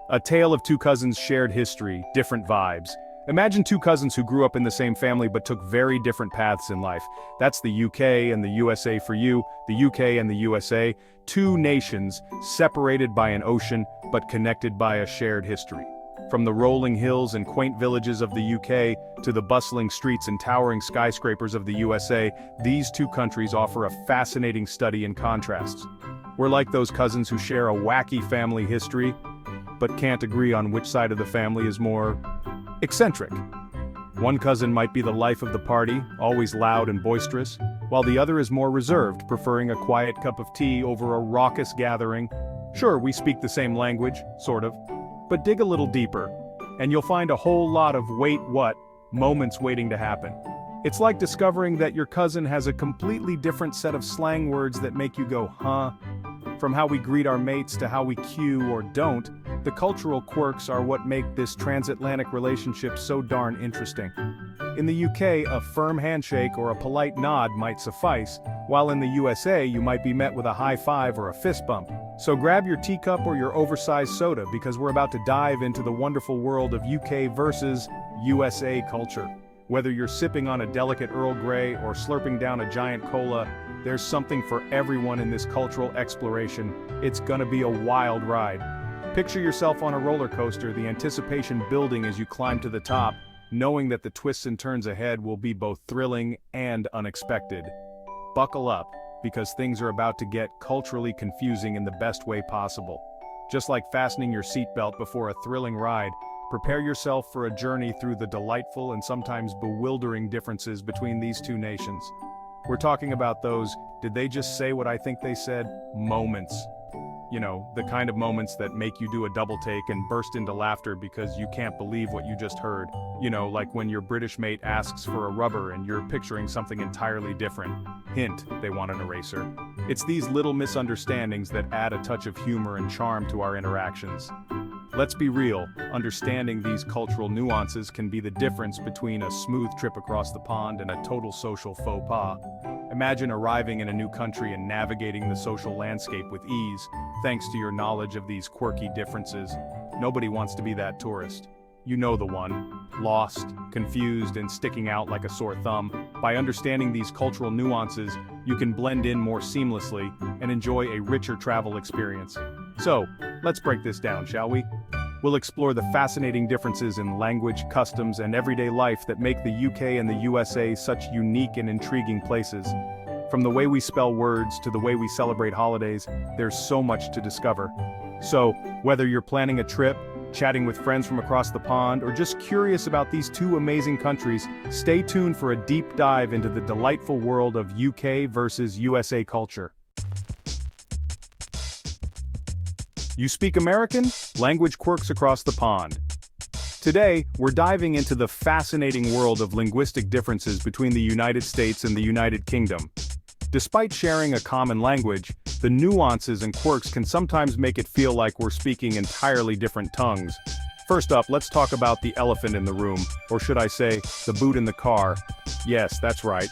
A tale of two cousins, shared history, different vibes. Imagine two cousins who grew up in the same family but took very different paths in life. That's the UK and the USA for you, the UK and the USA, two nations separated by an ocean but connected by a shared history. From the rolling hills and quaint villages of the UK to the bustling streets and towering skyscrapers of the USA, these two countries offer a fascinating study in contrasts. We're like those cousins who share a wacky family history, but can't agree on which side of the family is more eccentric. One cousin might be the life of the party, always loud and boisterous, while the other is more reserved, preferring a quiet cup of tea over a raucous gathering. Sure, we speak the same language, sort of, but dig a little deeper, and you'll find a whole lot of wait what moments waiting to happen. It's like discovering that your cousin has a completely different set of slang words that make you go, huh? From how we greet our mates to how we cue or don't, the cultural quirks are what make this transatlantic relationship so darn interesting. In the UK, a firm handshake or a polite nod might suffice, while in the USA you might be met with a high five or a fist bump. So grab your teacup or your oversized soda because we're about to dive into the wonderful world of UK versus USA culture. Whether you're sipping on a delicate Earl Grey or slurping down a giant cola, there's something for everyone in this cultural exploration. It's gonna be a wild ride. Picture yourself on a roller coaster, the anticipation building as you climb to the top, knowing that the twists and turns ahead will be both thrilling and unexpected. Buckle up, because things are about to get culturally confusing in the best way possible. Just like fastening your seatbelt before a thrilling ride, prepare yourself for a journey through the delightful and sometimes bewildering differences between these two nations. We're talking about those, did they just say what I think they said, moments. You know, the kind of moments that make you do a double take and burst into laughter because you can't believe what you just heard. You know, like when your British mate asks for a rubber and you're picturing something entirely different. Hint, they want an eraser. It's these little misunderstandings that add a touch of humor and charm to our interactions. Let's be real, understanding these cultural nuances can be the difference between a smooth trip across the pond and a total social faux pas. Imagine arriving in a new country and navigating the social landscape with ease, thanks to your knowledge of these quirky differences. Nobody wants to be that tourist. You know the one. Lost, confused, and sticking out like a sore thumb. By understanding these cultural nuances, you can blend in more seamlessly and enjoy a richer travel experience. So, let's break this down, shall we? We'll explore the fascinating differences in language, customs, and everyday life that make the UK and the USA such unique and intriguing places. From the way we spell words to the way we celebrate holidays, there's so much to discover. So, whether you're planning a trip, chatting with friends from across the pond, or just curious about these two amazing countries, stay tuned for a deep dive into the delightful world of UK versus USA culture. You speak American? Language quirks across the pond. Today, we're diving into the fascinating world of linguistic differences between the United States and the United Kingdom. Despite sharing a common language, the nuances and quirks can sometimes make it feel like we're speaking entirely different tongues. First up, let's talk about the elephant in the room, or should I say, the boot in the car. Yes, that's right.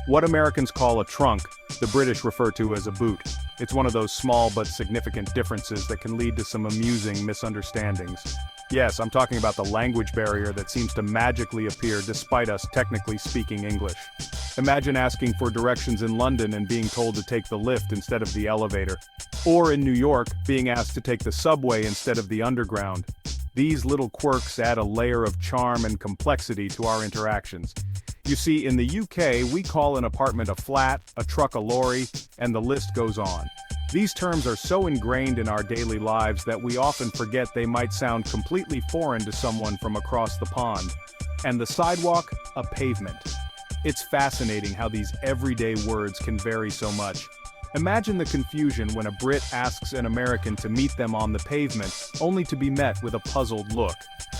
What Americans call a trunk, the British refer to as a boot. It's one of those small but significant differences that can lead to some amusing misunderstandings. Yes, I'm talking about the language barrier that seems to magically appear despite us technically speaking English. Imagine asking for directions in London and being told to take the lift instead of the elevator. Or in New York, being asked to take the subway instead of the underground. These little quirks add a layer of charm and complexity to our interactions. You see, in the UK, we call an apartment a flat, a truck a lorry, and the list goes on. These terms are so ingrained in our daily lives that we often forget they might sound completely foreign to someone from across the pond. And the sidewalk, a pavement. It's fascinating how these everyday words can vary so much. Imagine the confusion when a Brit asks an American to meet them on the pavement, only to be met with a puzzled look.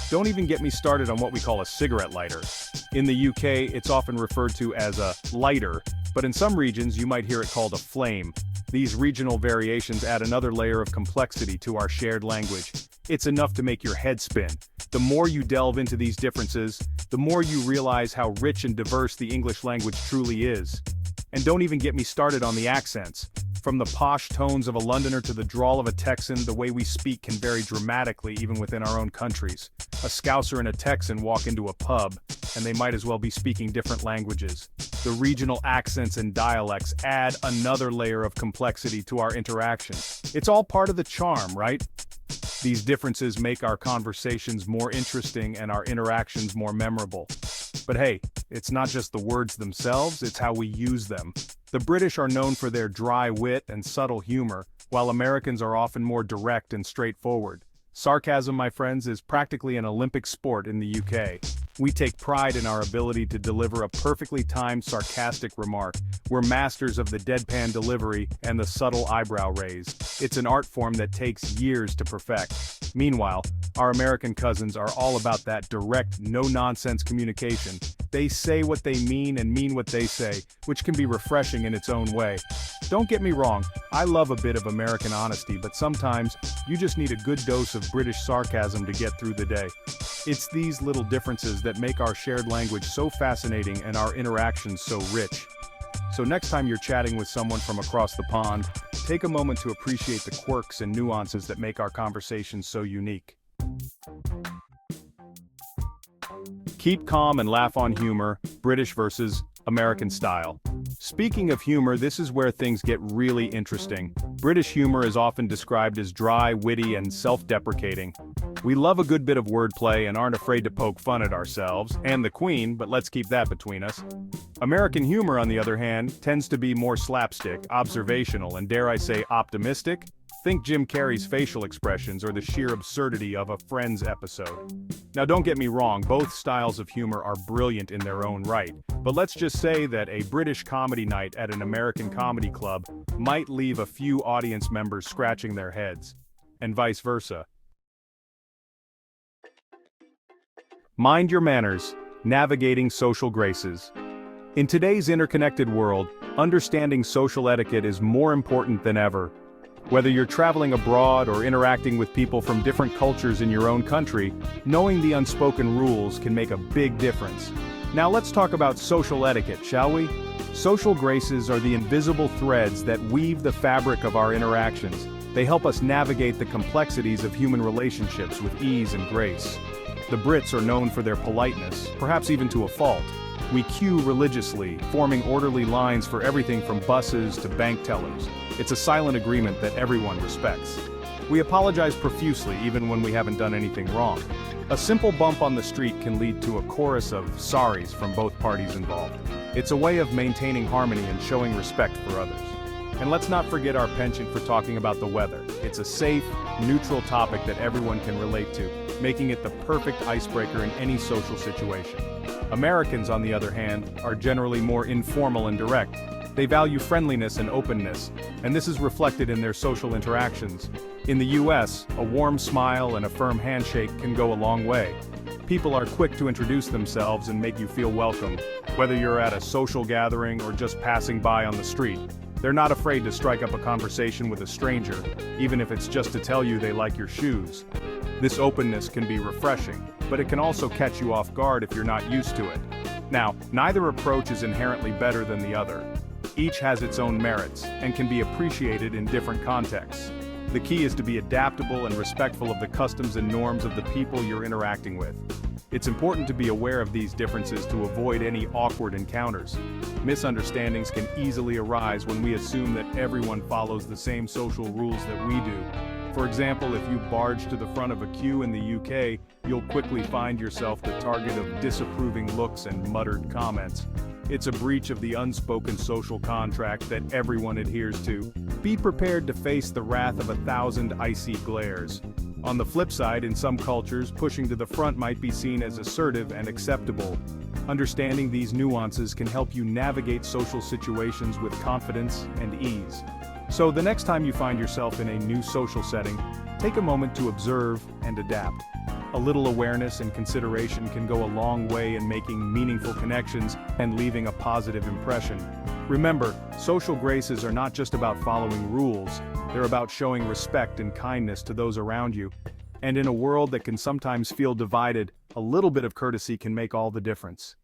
Don't even get me started on what we call a cigarette lighter. In the UK, it's often referred to as a lighter, but in some regions you might hear it called a flame. These regional variations add another layer of complexity to our shared language. It's enough to make your head spin. The more you delve into these differences, the more you realize how rich and diverse the English language truly is. And don't even get me started on the accents. From the posh tones of a Londoner to the drawl of a Texan, the way we speak can vary dramatically even within our own countries. A Scouser and a Texan walk into a pub, and they might as well be speaking different languages. The regional accents and dialects add another layer of complexity to our interactions. It's all part of the charm, right? These differences make our conversations more interesting and our interactions more memorable. But hey, it's not just the words themselves, it's how we use them. The British are known for their dry wit and subtle humor, while Americans are often more direct and straightforward. Sarcasm, my friends, is practically an Olympic sport in the UK. We take pride in our ability to deliver a perfectly timed sarcastic remark. We're masters of the deadpan delivery and the subtle eyebrow raise. It's an art form that takes years to perfect. Meanwhile, our American cousins are all about that direct, no-nonsense communication. They say what they mean and mean what they say, which can be refreshing in its own way. Don't get me wrong, I love a bit of American honesty, but sometimes you just need a good dose of British sarcasm to get through the day. It's these little differences that make our shared language so fascinating and our interactions so rich. So next time you're chatting with someone from across the pond, take a moment to appreciate the quirks and nuances that make our conversations so unique. Keep calm and laugh on humor, British versus American style. Speaking of humor, this is where things get really interesting. British humor is often described as dry, witty, and self-deprecating. We love a good bit of wordplay and aren't afraid to poke fun at ourselves and the Queen, but let's keep that between us. American humor, on the other hand, tends to be more slapstick, observational, and dare I say optimistic? Think Jim Carrey's facial expressions or the sheer absurdity of a Friends episode. Now don't get me wrong, both styles of humor are brilliant in their own right, but let's just say that a British comedy night at an American comedy club might leave a few audience members scratching their heads, and vice versa. Mind your manners, navigating social graces. In today's interconnected world, understanding social etiquette is more important than ever. Whether you're traveling abroad or interacting with people from different cultures in your own country, knowing the unspoken rules can make a big difference. Now let's talk about social etiquette, shall we? Social graces are the invisible threads that weave the fabric of our interactions. They help us navigate the complexities of human relationships with ease and grace. The Brits are known for their politeness, perhaps even to a fault. We queue religiously, forming orderly lines for everything from buses to bank tellers. It's a silent agreement that everyone respects. We apologize profusely even when we haven't done anything wrong. A simple bump on the street can lead to a chorus of sorries from both parties involved. It's a way of maintaining harmony and showing respect for others. And let's not forget our penchant for talking about the weather. It's a safe, neutral topic that everyone can relate to, making it the perfect icebreaker in any social situation. Americans, on the other hand, are generally more informal and direct. They value friendliness and openness, and this is reflected in their social interactions. In the US, a warm smile and a firm handshake can go a long way. People are quick to introduce themselves and make you feel welcome, whether you're at a social gathering or just passing by on the street. They're not afraid to strike up a conversation with a stranger, even if it's just to tell you they like your shoes. This openness can be refreshing, but it can also catch you off guard if you're not used to it. Now, neither approach is inherently better than the other. Each has its own merits and can be appreciated in different contexts. The key is to be adaptable and respectful of the customs and norms of the people you're interacting with. It's important to be aware of these differences to avoid any awkward encounters. Misunderstandings can easily arise when we assume that everyone follows the same social rules that we do. For example, if you barge to the front of a queue in the UK, you'll quickly find yourself the target of disapproving looks and muttered comments. It's a breach of the unspoken social contract that everyone adheres to. Be prepared to face the wrath of 1,000 icy glares. On the flip side, in some cultures, pushing to the front might be seen as assertive and acceptable. Understanding these nuances can help you navigate social situations with confidence and ease. So the next time you find yourself in a new social setting, take a moment to observe and adapt. A little awareness and consideration can go a long way in making meaningful connections and leaving a positive impression. Remember, social graces are not just about following rules, they're about showing respect and kindness to those around you. And in a world that can sometimes feel divided, a little bit of courtesy can make all the difference.